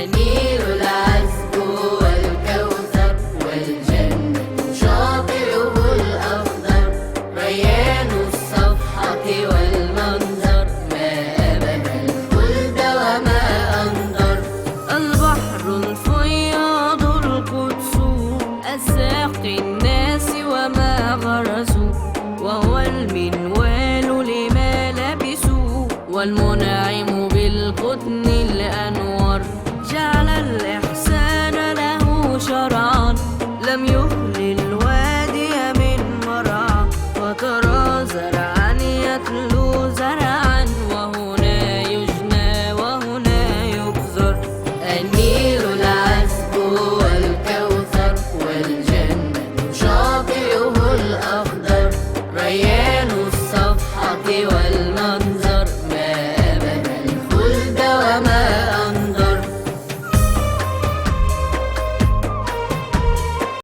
النيل العذب والكوثر والجنة شاطئه الأخضر ريان الصفحة والمنظر ما أبهى الخلد وما أنظر. البحر الفياض القدس الساقي الناس وما غرسوا وهو المنوال لما لبسوا والمنعم بالقطن الأنور جعل الإحسان له شرعا